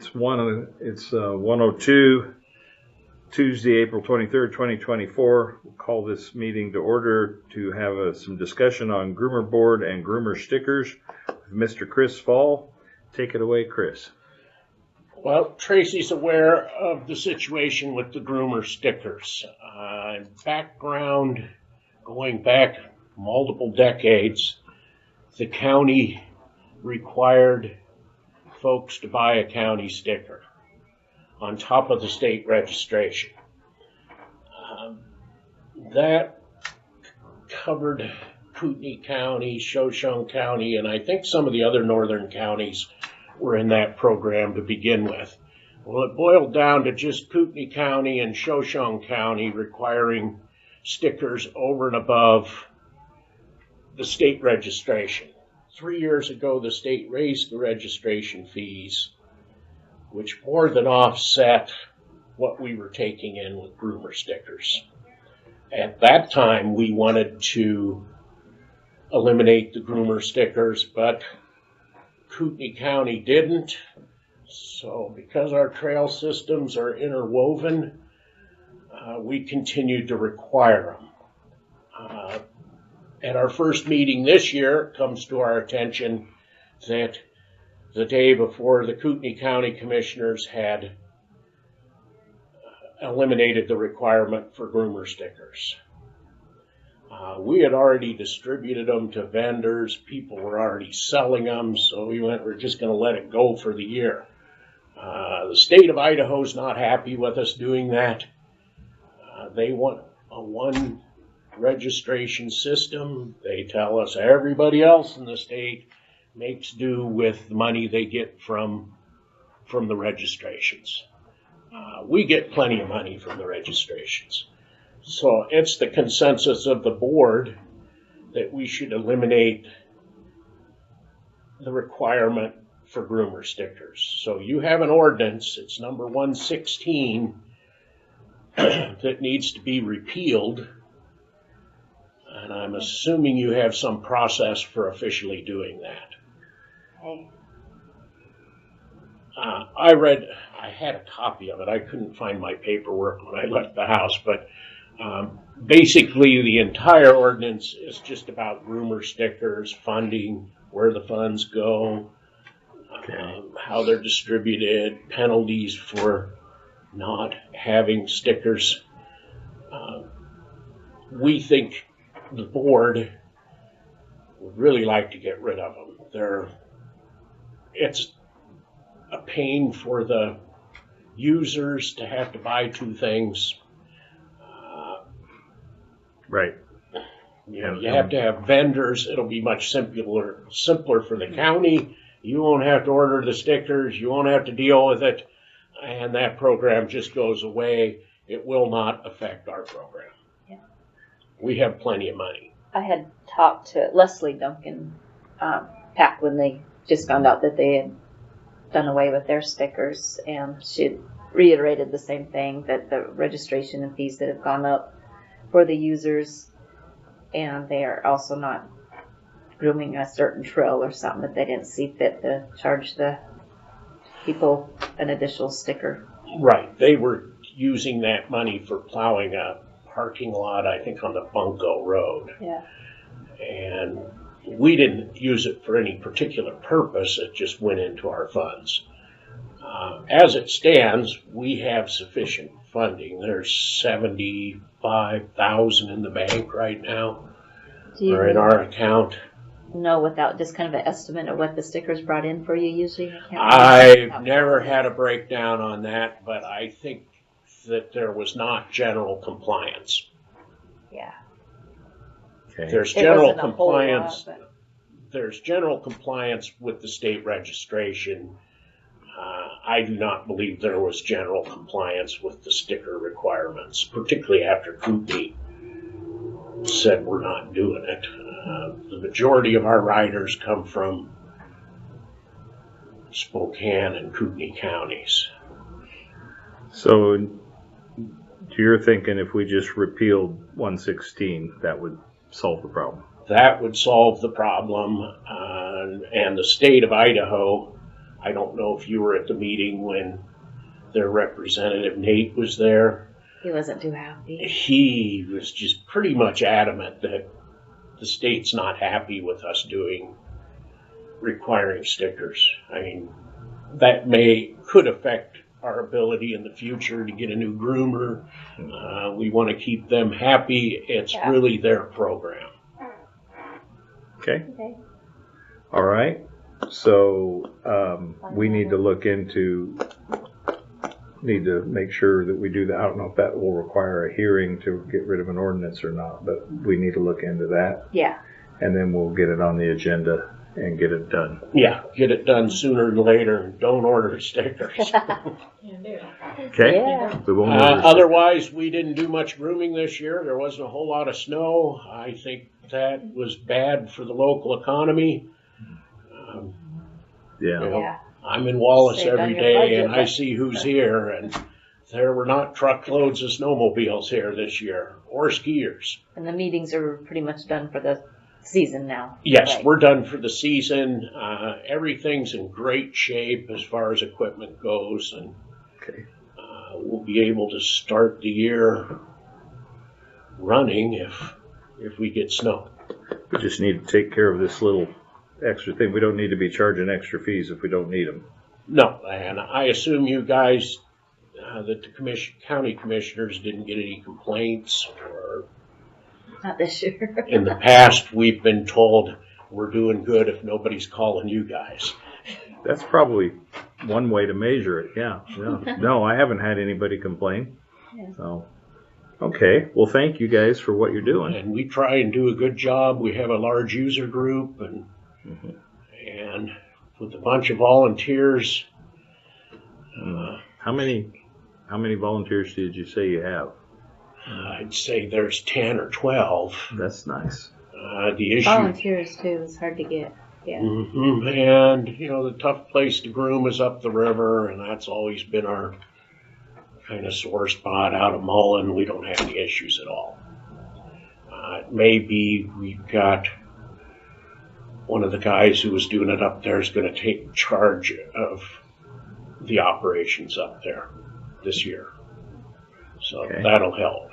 It's 1:02, Tuesday, April 23rd, 2024. We'll call this meeting to order to have some discussion on Groomer board and Groomer stickers with Mr. Chris Fall. Take it away, Chris. Well, Tracy's aware of the situation with the Groomer stickers. Background, going back multiple decades, the county required folks to buy a county sticker on top of the state registration. That covered Kootenai County, Shoshone County, and I think some of the other northern counties were in that program to begin with. Well, it boiled down to just Kootenai County and Shoshone County requiring stickers over and above the state registration. 3 years ago, the state raised the registration fees, which more than offset what we were taking in with Groomer stickers. At that time, we wanted to eliminate the Groomer stickers, but Kootenai County didn't. So because our trail systems are interwoven, we continued to require them. At our first meeting this year, it comes to our attention that the day before the Kootenai County Commissioners had eliminated the requirement for Groomer stickers. We had already distributed them to vendors. People were already selling them, so we're just going to let it go for the year. The state of Idaho is not happy with us doing that. They want a one registration system. They tell us everybody else in the state makes do with the money they get from the registrations. We get plenty of money from the registrations. So it's the consensus of the board that we should eliminate the requirement for Groomer stickers. So you have an ordinance, it's number 116, that needs to be repealed. And I'm assuming you have some process for officially doing that. Okay. I had a copy of it. I couldn't find my paperwork when I left the house, but basically the entire ordinance is just about Groomer stickers, funding, where the funds go, how they're distributed, penalties for not having stickers. We think the board would really like to get rid of them. It's a pain for the users to have to buy two things. Right. You have to have vendors. It'll be much simpler for the county. You won't have to order the stickers. You won't have to deal with it. And that program just goes away. It will not affect our program. Yeah. We have plenty of money. I had talked to Leslie Duncan back when they just found out that they had done away with their stickers, and she reiterated the same thing, that the registration and fees that have gone up for the users, and they are also not grooming a certain trail or something that they didn't see fit to charge the people an additional sticker. Right. They were using that money for plowing a parking lot, I think, on the Bunko Road. Yeah. And we didn't use it for any particular purpose. It just went into our funds. As it stands, we have sufficient funding. There's $75,000 in the bank right now, or in our account. No, without just kind of an estimate of what the stickers brought in for you usually? I've never had a breakdown on that, but I think that there was not general compliance. Yeah. Okay. There's general compliance. There's general compliance with the state registration. I do not believe there was general compliance with the sticker requirements, particularly after Kootenai said we're not doing it. The majority of our riders come from Spokane and Kootenai counties. So you're thinking if we just repealed 116, that would solve the problem? That would solve the problem, and the state of Idaho I don't know if you were at the meeting when their representative Nate was there. He wasn't too happy. He was just pretty much adamant that the state's not happy with us requiring stickers. I mean, that could affect our ability in the future to get a new groomer. We want to keep them happy. It's really their program. Okay. All right. So we need to need to make sure that we do that. I don't know if that will require a hearing to get rid of an ordinance or not, but we need to look into that. Yeah. And then we'll get it on the agenda and get it done. Yeah, get it done sooner than later. Don't order stickers. Okay. Yeah. We won't order stickers. Otherwise, we didn't do much grooming this year. There wasn't a whole lot of snow. I think that was bad for the local economy. Yeah. I'm in Wallace Saved on every your day, budget, and I see who's here, and there were not truckloads of snowmobiles here this year, or skiers. And the meetings are pretty much done for the season now. Yes, Right. we're done for the season. Everything's in great shape as far as equipment goes, and Okay. we'll be able to start the year running if we get snow. We just need to take care of this little extra thing. We don't need to be charging extra fees if we don't need them. No, and I assume you guys, that the county commissioners didn't get any complaints, or Not this year. in the past we've been told we're doing good if nobody's calling you guys. That's probably one way to measure it. Yeah. No, I haven't had anybody complain. Yeah. So, okay. Well, thank you guys for what you're doing. And we try and do a good job. We have a large user group, and with a bunch of volunteers. How many volunteers did you say you have? I'd say there's 10 or 12. That's nice. The issue. Volunteers too is hard to get. Yeah. And, the tough place to groom is up the river, and that's always been our kind of sore spot. Out of Mullen, we don't have any issues at all. Maybe we've got one of the guys who was doing it up there is going to take charge of the operations up there this year. So that'll help.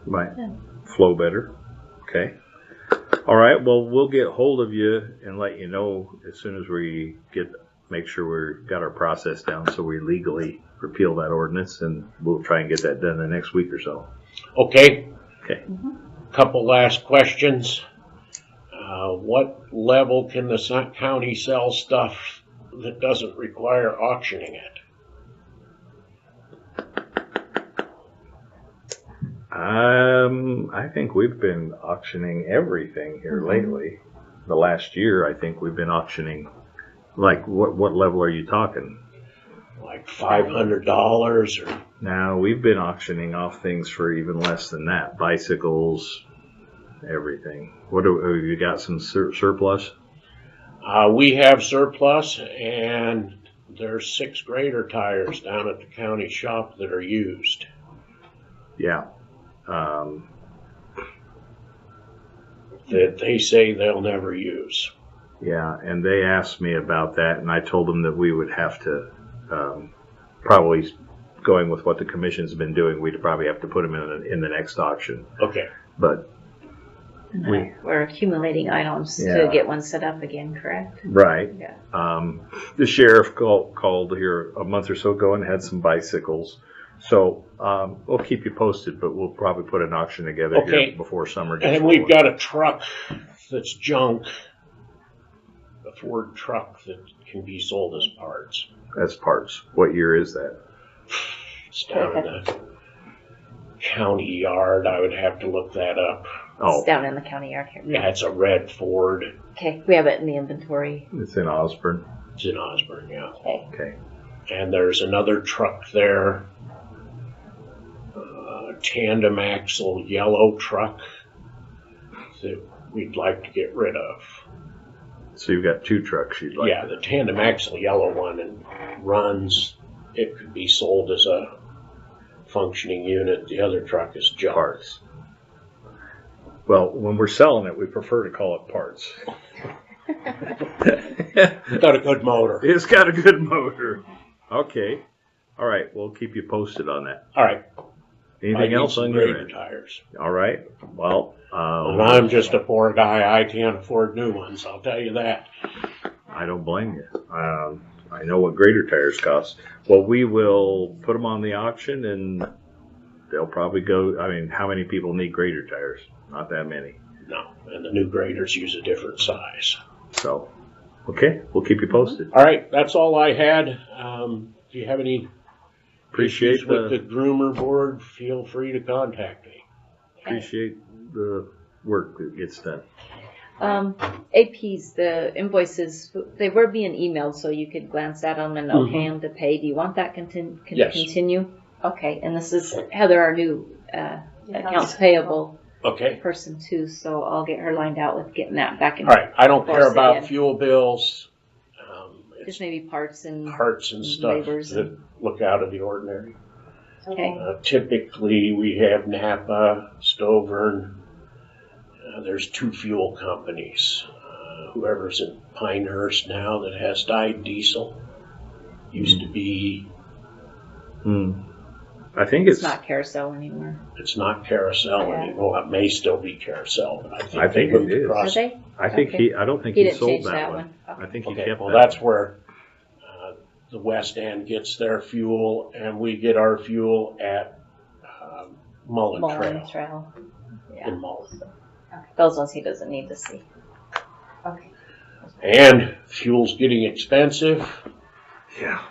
Might flow better. Okay. All right. Well, we'll get hold of you and let you know as soon as we make sure we've got our process down so we legally repeal that ordinance, and we'll try and get that done the next week or so. Okay. Okay. Couple last questions. What level can the county sell stuff that doesn't require auctioning it? I think we've been auctioning everything here lately. The last year, I think we've been auctioning. Like, what level are you talking? Like $500 or? Now, we've been auctioning off things for even less than that. Bicycles, everything. Have you got some surplus? We have surplus, and there's 6 grader tires down at the county shop that are used. Yeah. That they say they'll never use. Yeah, and they asked me about that, and I told them that we would have to, probably going with what the commission's been doing, we'd probably have to put them in the next auction. Okay. But we're accumulating items to get one set up again, correct? Right. Yeah. The sheriff called here a month or so ago and had some bicycles. So we'll keep you posted, but we'll probably put an auction together here before summer gets And we've got a truck that's junk, a Ford truck that can be sold as parts. As parts. What year is that? It's down in the county yard. I would have to look that up. Oh, It's down in the county yard here. Yeah, it's a red Ford. Okay, we have it in the inventory. it's in Osborne. It's in Osborne, yeah. Okay. Okay. And there's another truck there, tandem axle yellow truck that we'd like to get rid of. So you've got 2 trucks you'd like. Yeah, the tandem axle yellow one and runs. It could be sold as a functioning unit. The other truck is junk. Parts. Well, when we're selling it, we prefer to call it parts. Got a good motor. It's got a good motor. Okay. All right. We'll keep you posted on that. All right. Anything else on your Grader end? tires. All right. Well, And I'm just a poor guy. I can't afford new ones. I'll tell you that. I don't blame you. I know what grader tires cost. Well, we will put them on the auction, and they'll probably go. I mean, how many people need grader tires? Not that many. No, and the new graders use a different size. So, okay, we'll keep you posted. All right, that's all I had. Do you have any Appreciate issues with the Groomer board? Feel free to contact me. Appreciate the work that gets done. APs, the invoices, they were being emailed, so you could glance at them and okay them to pay. Do you want that Yes. continue? Okay, and this is Heather, our new accounts payable Okay. person too, so I'll get her lined out with getting that back in. All right. I don't care Force about again. fuel bills. Just maybe parts and Parts and stuff labors that look out of the ordinary. okay. Typically, we have Napa, Stovern. There's 2 fuel companies. Whoever's in Pinehurst now that has dyed diesel used to be. I think It's not carousel anymore. It's not Carousel Yeah. anymore. It may still be Carousel, but I think, I think they moved it is. Are across. they? I think Okay. I don't think He he didn't sold change that that one. one. I think he Okay, kept well, that that's one. where the West End gets their fuel, and we get our fuel at Mullen Mullen Trail Trail. Yeah. in Mullen. Okay. Those ones he doesn't need to see. Okay. And fuel's getting expensive. Yeah.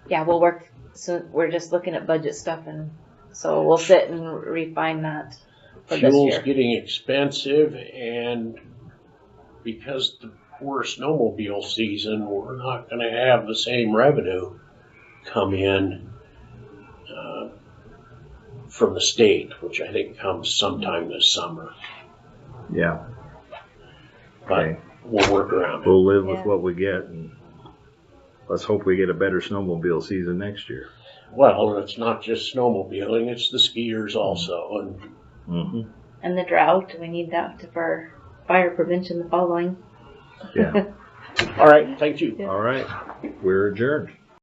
Yeah, we'll work. So we're just looking at budget stuff, and so we'll sit and refine that for this Fuel's year. getting expensive, and because the poor snowmobile season, we're not going to have the same revenue come in from the state, which I think comes sometime this summer. Yeah. But Okay. we'll work around it. We'll live with Yeah. what we get, and let's hope we get a better snowmobile season next year. Well, it's not just snowmobiling, it's the skiers also. And Mm-hmm. And the drought, we need that for fire prevention the following. Yeah. all right, thank you. Yeah. All right. We're adjourned.